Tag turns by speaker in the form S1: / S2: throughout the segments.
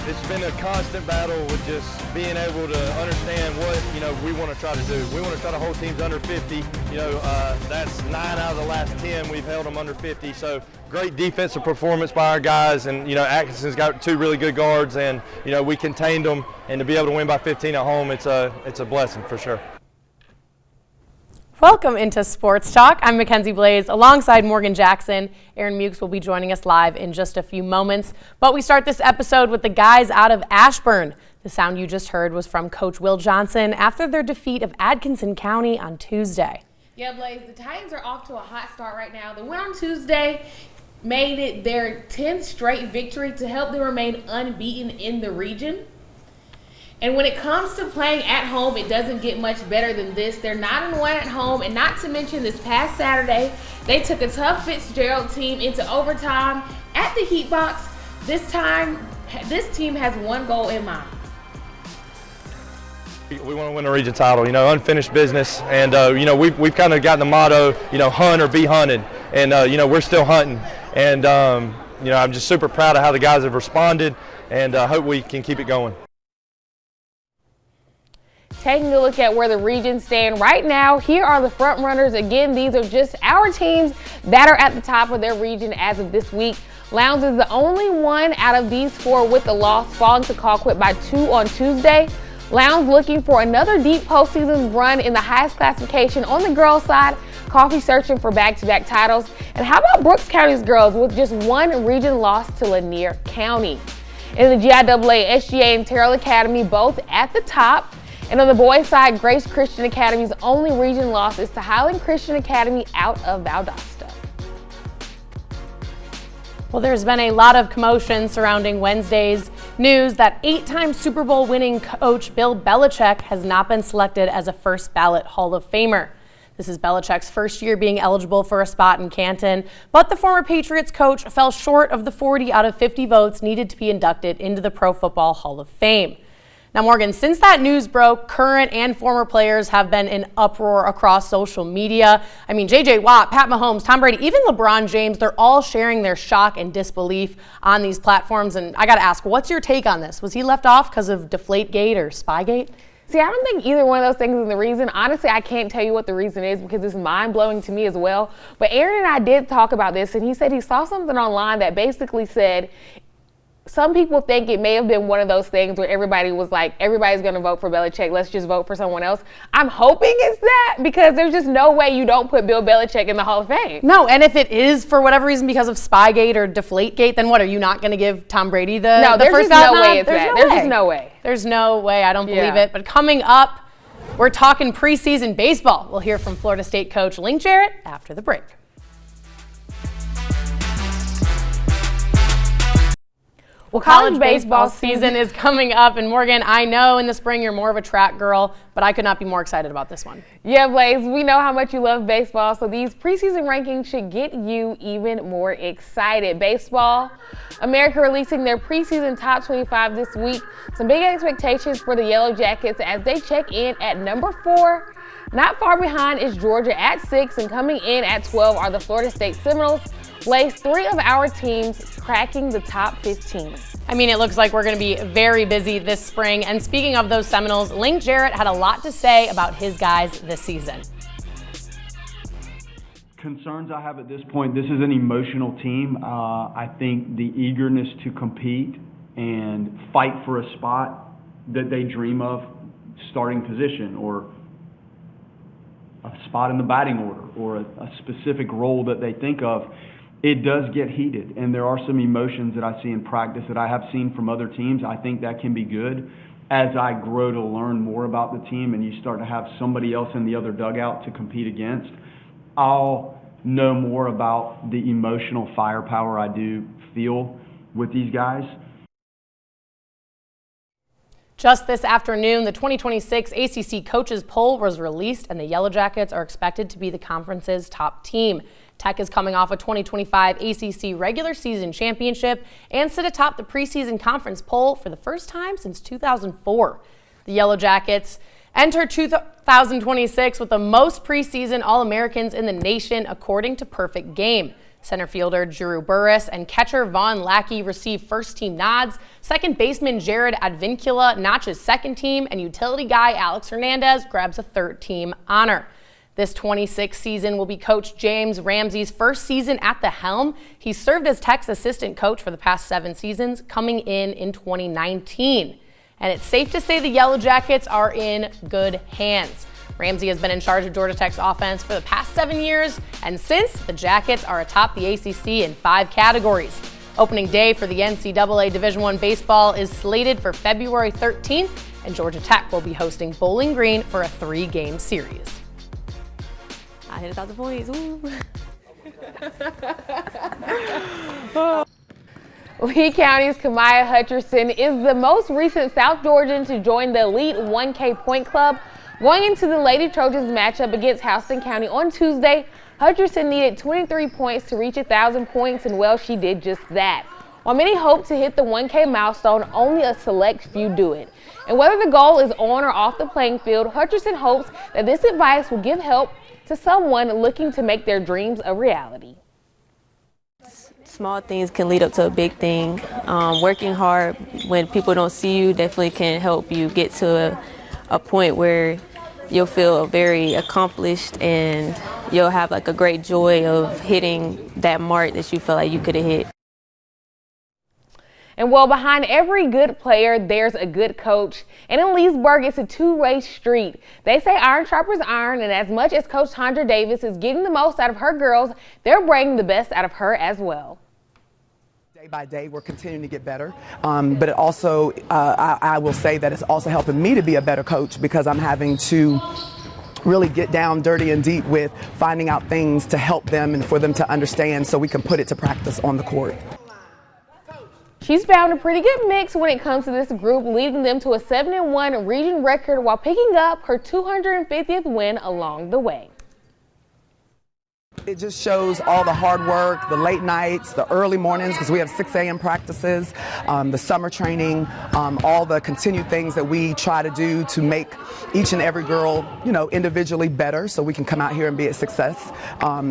S1: It's been a constant battle with just being able to understand what, we want to try to do. We want to try to hold teams under 50. That's 9 out of the last 10 we've held them under 50. So great defensive performance by our guys, and Atkinson's got 2 really good guards, and we contained them, and to be able to win by 15 at home, it's a blessing for sure.
S2: Welcome into Sports Talk. I'm Mackenzie Blaze alongside Morgan Jackson. Aaron Mukes will be joining us live in just a few moments. But we start this episode with the guys out of Ashburn. The sound you just heard was from Coach Will Johnson after their defeat of Atkinson County on Tuesday.
S3: Yeah, Blaze, the Titans are off to a hot start right now. The win on Tuesday made it their 10th straight victory to help them remain unbeaten in the region. And when it comes to playing at home, it doesn't get much better than this. They're 9-1 at home, and not to mention this past Saturday, they took a tough Fitzgerald team into overtime at the Heat Box. This time, this team has one goal in mind.
S1: We want to win a region title, unfinished business, and we've kind of gotten the motto, hunt or be hunted, and we're still hunting, and I'm just super proud of how the guys have responded, and hope we can keep it going.
S3: Taking a look at where the regions stand right now, here are the front runners. Again, these are just our teams that are at the top of their region as of this week. Lowndes is the only one out of these 4 with a loss, falling to Colquitt by 2 on Tuesday. Lowndes looking for another deep postseason run in the highest classification on the girls' side. Coffee searching for back-to-back titles. And how about Brooks County's girls with just 1 region loss to Lanier County? In the GIAA, SGA and Terrell Academy both at the top. And on the boys' side, Grace Christian Academy's only region loss is to Highland Christian Academy out of Valdosta.
S2: Well, there's been a lot of commotion surrounding Wednesday's news that 8-time Super Bowl winning coach Bill Belichick has not been selected as a first ballot Hall of Famer. This is Belichick's first year being eligible for a spot in Canton, but the former Patriots coach fell short of the 40 out of 50 votes needed to be inducted into the Pro Football Hall of Fame. Now, Morgan, since that news broke, current and former players have been in uproar across social media. I mean, J.J. Watt, Pat Mahomes, Tom Brady, even LeBron James, they're all sharing their shock and disbelief on these platforms. And I got to ask, what's your take on this? Was he left off because of Deflategate or Spygate?
S3: See, I don't think either one of those things is the reason. Honestly, I can't tell you what the reason is because it's mind-blowing to me as well. But Aaron and I did talk about this, and he said he saw something online that basically said, some people think it may have been one of those things where everybody was like, everybody's going to vote for Belichick. Let's just vote for someone else. I'm hoping it's that because there's just no way you don't put Bill Belichick in the Hall of Fame.
S2: No, and if it is for whatever reason because of Spygate or Deflategate, then what, are you not going to give Tom Brady the first ballot?
S3: No way it's that. There's just no way.
S2: There's no way. I don't believe it. But coming up, we're talking preseason baseball. We'll hear from Florida State coach Link Jarrett after the break. Well, college baseball season is coming up, and Morgan, I know in the spring you're more of a track girl, but I could not be more excited about this one.
S3: Yeah, Blaze, we know how much you love baseball, so these preseason rankings should get you even more excited. Baseball, America releasing their preseason top 25 this week. Some big expectations for the Yellow Jackets as they check in at number 4. Not far behind is Georgia at 6, and coming in at 12 are the Florida State Seminoles. Blaze, 3 of our teams cracking the top 15.
S2: I mean, it looks like we're going to be very busy this spring. And speaking of those Seminoles, Link Jarrett had a lot to say about his guys this season.
S4: Concerns I have at this point, this is an emotional team. I think the eagerness to compete and fight for a spot that they dream of, starting position or a spot in the batting order or a specific role that they think of, it does get heated, and there are some emotions that I see in practice that I have seen from other teams. I think that can be good. As I grow to learn more about the team and you start to have somebody else in the other dugout to compete against, I'll know more about the emotional firepower I do feel with these guys.
S2: Just this afternoon, the 2026 ACC Coaches Poll was released, and the Yellow Jackets are expected to be the conference's top team. Tech is coming off a 2025 ACC regular season championship and sit atop the preseason conference poll for the first time since 2004. The Yellow Jackets enter 2026 with the most preseason All-Americans in the nation, according to Perfect Game. Center fielder Drew Burris and catcher Vaughn Lackey receive first-team nods. Second baseman Jared Advincula notches second team, and utility guy Alex Hernandez grabs a third-team honor. This 26 season will be Coach James Ramsey's first season at the helm. He served as Tech's assistant coach for the past 7 seasons, coming in 2019. And it's safe to say the Yellow Jackets are in good hands. Ramsey has been in charge of Georgia Tech's offense for the past 7 years, and since, the Jackets are atop the ACC in 5 categories. Opening day for the NCAA Division I baseball is slated for February 13th, and Georgia Tech will be hosting Bowling Green for a 3-game series. I hit 1,000 points.
S3: Lee County's Kamaya Hutcherson is the most recent South Georgian to join the Elite 1K Point Club. Going into the Lady Trojans matchup against Houston County on Tuesday, Hutcherson needed 23 points to reach 1,000 points, and well, she did just that. While many hope to hit the 1K milestone, only a select few do it. And whether the goal is on or off the playing field, Hutcherson hopes that this advice will give help to someone looking to make their dreams a reality.
S5: Small things can lead up to a big thing. Working hard when people don't see you definitely can help you get to a point where you'll feel very accomplished and you'll have like a great joy of hitting that mark that you feel like you could have hit.
S3: And well, behind every good player, there's a good coach. And in Leesburg, it's a two-way street. They say iron sharpens iron, and as much as Coach Tondra Davis is getting the most out of her girls, they're bringing the best out of her as well.
S6: Day by day, we're continuing to get better, but it also, I will say that it's also helping me to be a better coach because I'm having to really get down dirty and deep with finding out things to help them and for them to understand so we can put it to practice on the court.
S3: She's found a pretty good mix when it comes to this group, leading them to a 7-1 region record while picking up her 250th win along the way.
S6: It just shows all the hard work, the late nights, the early mornings, because we have 6 a.m. practices, the summer training, all the continued things that we try to do to make each and every girl, individually better so we can come out here and be a success.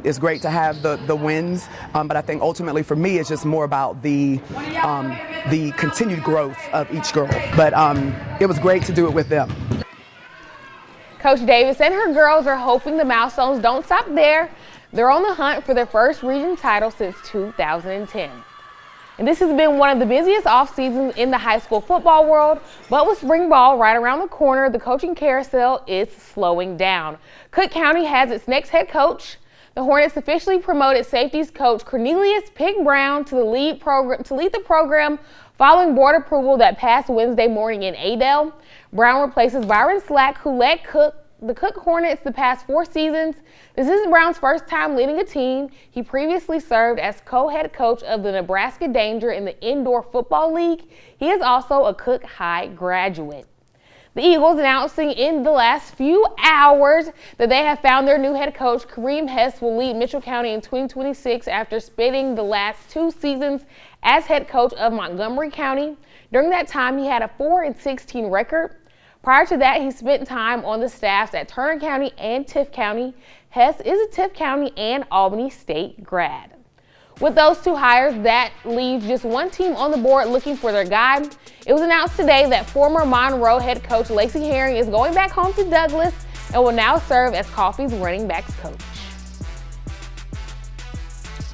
S6: It's great to have the wins, but I think ultimately for me it's just more about the continued growth of each girl. But it was great to do it with them.
S3: Coach Davis and her girls are hoping the milestones don't stop there. They're on the hunt for their first region title since 2010. And this has been one of the busiest off seasons in the high school football world, but with spring ball right around the corner, the coaching carousel is slowing down. Cook County has its next head coach. The Hornets officially promoted safeties coach Cornelius Pig Brown to lead the program following board approval that passed Wednesday morning in Adel. Brown replaces Byron Slack, who led the Cook Hornets the past 4 seasons. This is Brown's first time leading a team. He previously served as co-head coach of the Nebraska Danger in the Indoor Football League. He is also a Cook High graduate. The Eagles announcing in the last few hours that they have found their new head coach. Kareem Hess will lead Mitchell County in 2026 after spending the last 2 seasons as head coach of Montgomery County. During that time, he had a 4-16 record. Prior to that, he spent time on the staffs at Turner County and Tift County. Hess is a Tift County and Albany State grad. With those 2 hires, that leaves just 1 team on the board looking for their guy. It was announced today that former Monroe head coach Lacey Herring is going back home to Douglas and will now serve as Coffee's running backs coach.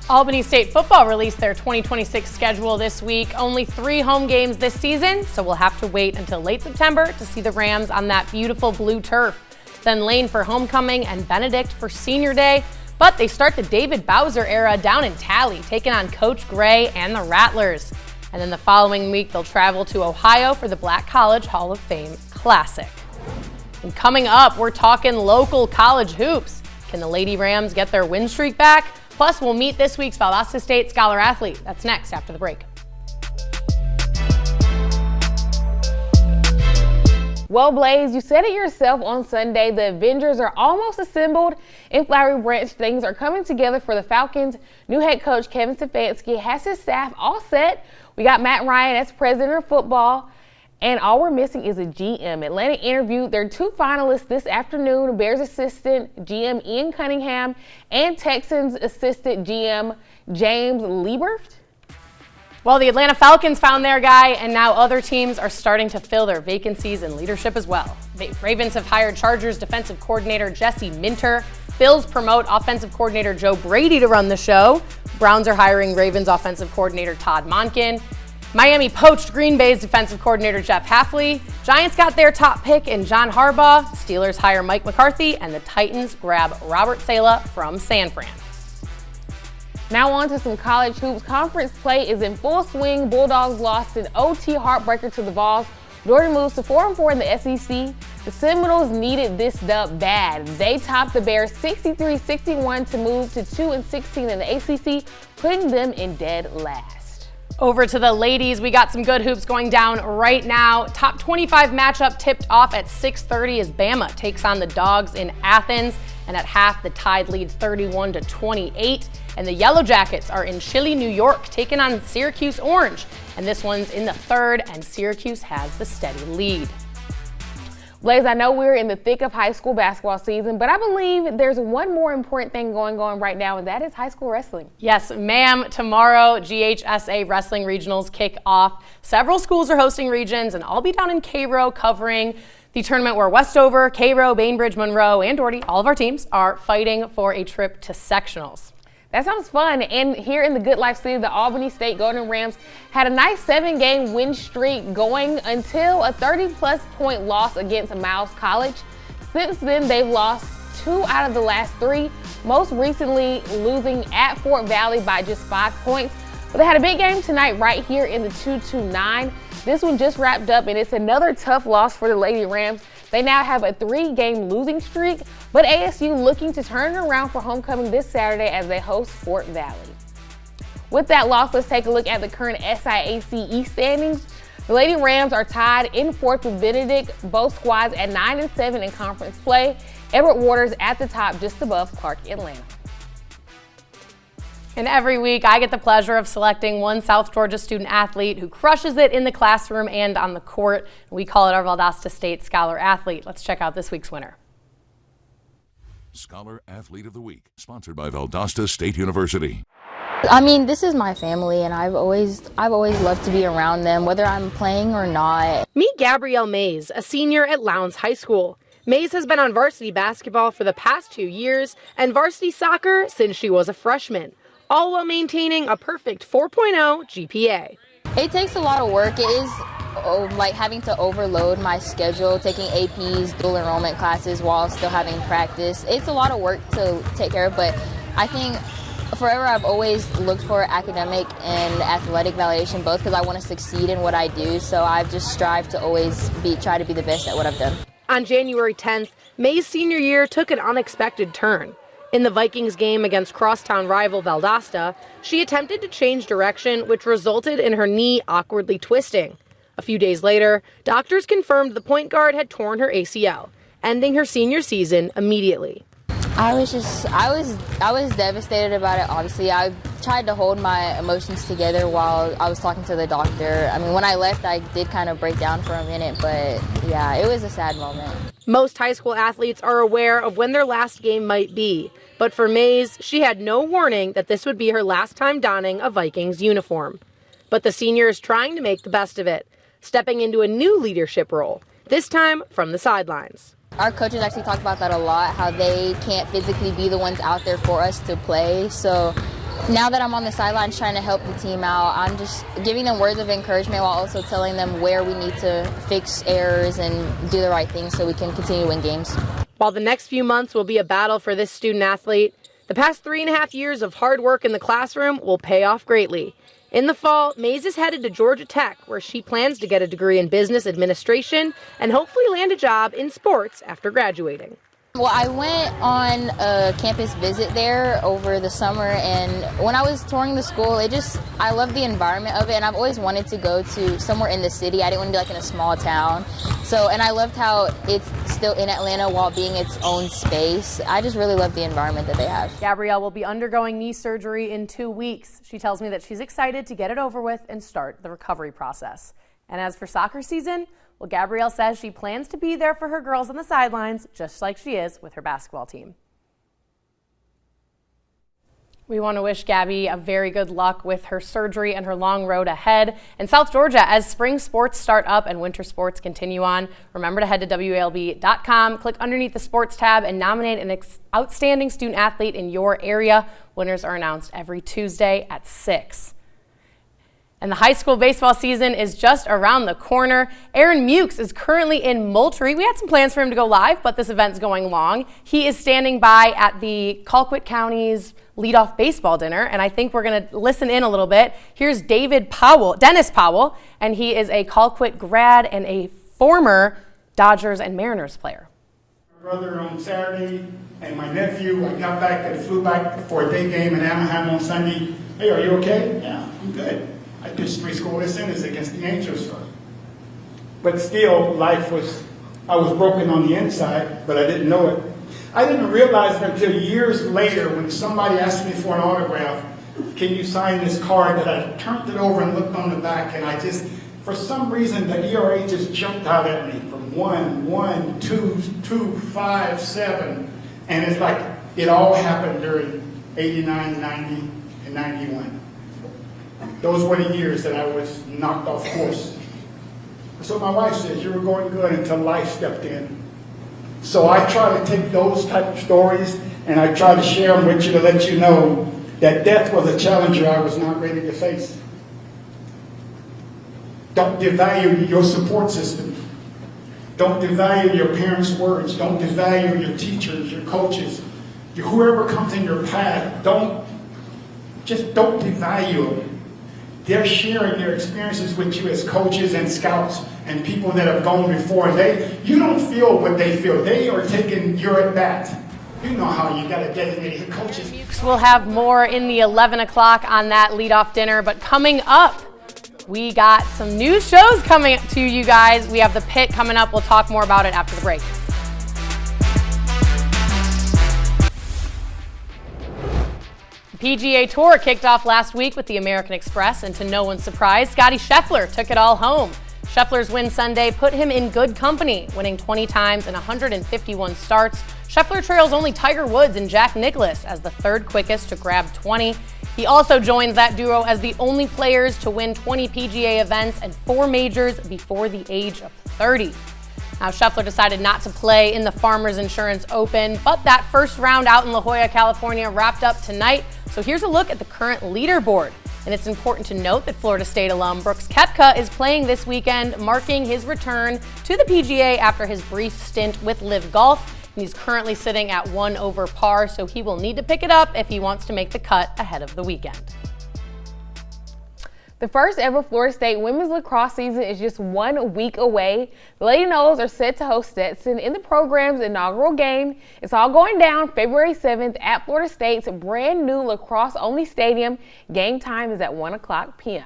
S2: Albany State football released their 2026 schedule this week. Only 3 home games this season, so we'll have to wait until late September to see the Rams on that beautiful blue turf. Then Lane for homecoming and Benedict for senior day. But they start the David Bowser era down in Tally, taking on Coach Gray and the Rattlers. And then the following week, they'll travel to Ohio for the Black College Hall of Fame Classic. And coming up, we're talking local college hoops. Can the Lady Rams get their win streak back? Plus, we'll meet this week's Valdosta State Scholar Athlete. That's next after the break.
S3: Well, Blaze, you said it yourself on Sunday. The Avengers are almost assembled in Flowery Branch. Things are coming together for the Falcons. New head coach Kevin Stefanski has his staff all set. We got Matt Ryan as president of football. And all we're missing is a GM. Atlanta interviewed their 2 finalists this afternoon, Bears assistant GM Ian Cunningham and Texans assistant GM James Lieberth.
S2: Well, the Atlanta Falcons found their guy, and now other teams are starting to fill their vacancies in leadership as well. The Ravens have hired Chargers defensive coordinator Jesse Minter. Bills promote offensive coordinator Joe Brady to run the show. Browns are hiring Ravens offensive coordinator Todd Monken. Miami poached Green Bay's defensive coordinator Jeff Hafley. Giants got their top pick in John Harbaugh. Steelers hire Mike McCarthy, and the Titans grab Robert Saleh from San Fran.
S3: Now on to some college hoops. Conference play is in full swing. Bulldogs lost an OT heartbreaker to the Vols. Georgia moves to 4-4 in the SEC. The Seminoles needed this dub bad. They topped the Bears 63-61 to move to 2-16 in the ACC, putting them in dead last.
S2: Over to the ladies, we got some good hoops going down right now. Top 25 matchup tipped off at 6:30 as Bama takes on the Dogs in Athens. And at half, the Tide leads 31-28. And the Yellow Jackets are in chilly New York, taking on Syracuse Orange. And this one's in the third, and Syracuse has the steady lead.
S3: Blaze, I know we're in the thick of high school basketball season, but I believe there's one more important thing going on right now, and that is high school wrestling.
S2: Yes, ma'am. Tomorrow, GHSA Wrestling Regionals kick off. Several schools are hosting regions, and I'll be down in Cairo covering the tournament where Westover, Cairo, Bainbridge, Monroe, and Doherty, all of our teams, are fighting for a trip to sectionals.
S3: That sounds fun. And here in the Good Life City, the Albany State Golden Rams had a nice 7-game win streak going until a 30-plus point loss against Miles College. Since then, they've lost 2 out of the last 3, most recently losing at Fort Valley by just 5 points. But they had a big game tonight right here in the 229. This one just wrapped up, and it's another tough loss for the Lady Rams. They now have a 3-game losing streak, but ASU looking to turn it around for homecoming this Saturday as they host Fort Valley. With that loss, let's take a look at the current SIAC East standings. The Lady Rams are tied in 4th with Benedict, both squads at 9-7 in conference play. Edward Waters at the top, just above Clark Atlanta.
S2: And every week, I get the pleasure of selecting one South Georgia student athlete who crushes it in the classroom and on the court. We call it our Valdosta State Scholar Athlete. Let's check out this week's winner.
S7: Scholar Athlete of the Week, sponsored by Valdosta State University.
S8: I mean, this is my family, and I've always loved to be around them, whether I'm playing or not.
S9: Meet Gabrielle Mays, a senior at Lowndes High School. Mays has been on varsity basketball for the past 2 years and varsity soccer since she was a freshman, all while maintaining a perfect 4.0 GPA.
S8: It takes a lot of work. It is like having to overload my schedule, taking APs, dual enrollment classes while still having practice. It's a lot of work to take care of, but I think forever I've always looked for academic and athletic validation, both because I want to succeed in what I do, so I've just strived to always try to be the best at what I've done.
S9: On January 10th, May's senior year took an unexpected turn. In the Vikings game against crosstown rival Valdosta, she attempted to change direction, which resulted in her knee awkwardly twisting. A few days later, doctors confirmed the point guard had torn her ACL, ending her senior season immediately.
S8: I was devastated about it, obviously. I tried to hold my emotions together while I was talking to the doctor. I mean, when I left, I did kind of break down for a minute, but yeah, it was a sad moment.
S9: Most high school athletes are aware of when their last game might be, but for Mays, she had no warning that this would be her last time donning a Vikings uniform. But the senior is trying to make the best of it, stepping into a new leadership role, this time from the sidelines.
S8: Our coaches actually talk about that a lot, how they can't physically be the ones out there for us to play. So now that I'm on the sidelines trying to help the team out, I'm just giving them words of encouragement while also telling them where we need to fix errors and do the right things so we can continue to win games.
S9: While the next few months will be a battle for this student athlete, the past 3.5 years of hard work in the classroom will pay off greatly. In the fall, Mays is headed to Georgia Tech, where she plans to get a degree in business administration and hopefully land a job in sports after graduating.
S8: Well, I went on a campus visit there over the summer, and when I was touring the school, I love the environment of it, and I've always wanted to go to somewhere in the city. I didn't want to be like in a small town. And I loved how it's still in Atlanta while being its own space. I just really love the environment that they have.
S2: Gabrielle will be undergoing knee surgery in 2 weeks. She tells me that she's excited to get it over with and start the recovery process. And as for soccer season, well, Gabrielle says she plans to be there for her girls on the sidelines, just like she is with her basketball team. We want to wish Gabby a very good luck with her surgery and her long road ahead. In South Georgia, as spring sports start up and winter sports continue on, remember to head to WALB.com, click underneath the sports tab, and nominate an outstanding student athlete in your area. Winners are announced every Tuesday at 6. And the high school baseball season is just around the corner. Aaron Mukes is currently in Moultrie. We had some plans for him to go live, but this event's going long. He is standing by at the Colquitt County's leadoff baseball dinner, and I think we're going to listen in a little bit. Here's Dennis Powell, and he is a Colquitt grad and a former Dodgers and Mariners player.
S10: My brother on Saturday and my nephew, I got back and flew back for a day game in Anaheim on Sunday. Hey, are you okay? Yeah, I'm good. I pitched 3 scoreless innings against the Angels. But still, I was broken on the inside, but I didn't know it. I didn't realize it until years later when somebody asked me for an autograph, can you sign this card, that I turned it over and looked on the back, and I just, for some reason, the ERA just jumped out at me from 1, 2, 2, 5, 7, and it's like it all happened during 89, 90, and 91. Those were the years that I was knocked off course. So my wife says, you were going good until life stepped in. So I try to take those type of stories and I try to share them with you to let you know that death was a challenger I was not ready to face. Don't devalue your support system. Don't devalue your parents' words. Don't devalue your teachers, your coaches, whoever comes in your path. Don't devalue them. They're sharing their experiences with you as coaches and scouts and people that have gone before. You don't feel what they feel. They are taking your at bat. You know how you got a designated coaches.
S2: We'll have more in the 11 o'clock on that leadoff dinner, but coming up, we got some new shows coming to you guys. We have The Pit coming up. We'll talk more about it after the break. PGA Tour kicked off last week with the American Express, and to no one's surprise, Scottie Scheffler took it all home. Scheffler's win Sunday put him in good company, winning 20 times in 151 starts. Scheffler trails only Tiger Woods and Jack Nicklaus as the third quickest to grab 20. He also joins that duo as the only players to win 20 PGA events and 4 majors before the age of 30. Now, Scheffler decided not to play in the Farmers Insurance Open, but that first round out in La Jolla, California wrapped up tonight. So here's a look at the current leaderboard. And it's important to note that Florida State alum Brooks Koepka is playing this weekend, marking his return to the PGA after his brief stint with Live Golf. And he's currently sitting at 1 over par, so he will need to pick it up if he wants to make the cut ahead of the weekend.
S3: The first ever Florida State women's lacrosse season is just 1 week away. The Lady Noles are set to host Stetson in the program's inaugural game. It's all going down February 7th at Florida State's brand new lacrosse-only stadium. Game time is at 1 o'clock p.m.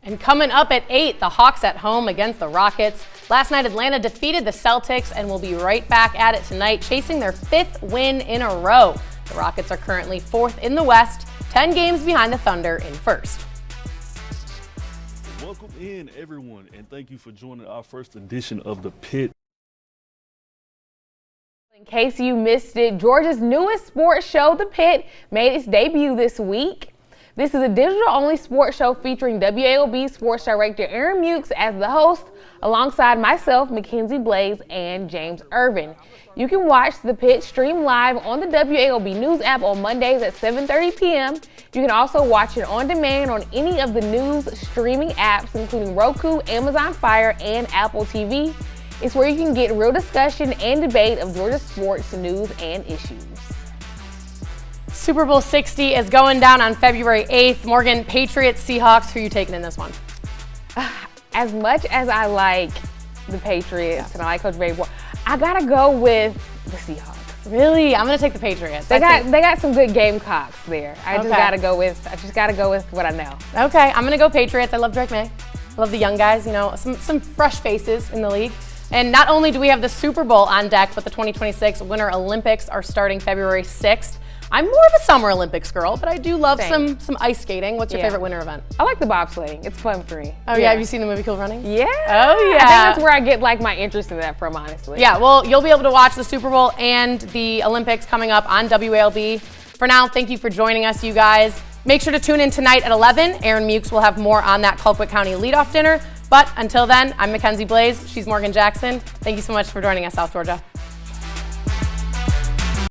S2: And coming up at 8, the Hawks at home against the Rockets. Last night, Atlanta defeated the Celtics and will be right back at it tonight, chasing their 5th win in a row. The Rockets are currently 4th in the West, 10 games behind the Thunder in 1st.
S11: Welcome in, everyone, and thank you for joining our first edition of The Pit.
S3: In case you missed it, Georgia's newest sports show, The Pit, made its debut this week. This is a digital-only sports show featuring WALB sports director Aaron Mukes as the host, alongside myself, Mackenzie Blaze, and James Irvin. You can watch The Pit stream live on the WALB News app on Mondays at 7:30 p.m. You can also watch it on demand on any of the news streaming apps, including Roku, Amazon Fire, and Apple TV. It's where you can get real discussion and debate of Georgia sports, news, and issues.
S2: Super Bowl 60 is going down on February 8th. Morgan, Patriots, Seahawks, who are you taking in this one?
S3: As much as I like the Patriots and I like Coach Vrabel, I gotta go with the Seahawks.
S2: Really? I'm gonna take the Patriots.
S3: They got some good Gamecocks there. I just gotta go with what I know.
S2: Okay, I'm gonna go Patriots. I love Drake May. I love the young guys, you know, some fresh faces in the league. And not only do we have the Super Bowl on deck, but the 2026 Winter Olympics are starting February 6th. I'm more of a Summer Olympics girl, but I do love
S3: Same.
S2: some ice skating. What's your favorite winter event?
S3: I like the bobsledding. It's fun for me.
S2: Oh yeah, have you seen the movie Cool Runnings?
S3: Yeah.
S2: Oh yeah.
S3: I think that's where I get like my interest in that from, honestly.
S2: Yeah, well, you'll be able to watch the Super Bowl and the Olympics coming up on WALB. For now, thank you for joining us, you guys. Make sure to tune in tonight at 11. Aaron Mukes will have more on that Colquitt County leadoff dinner. But until then, I'm Mackenzie Blaze. She's Morgan Jackson. Thank you so much for joining us, South Georgia.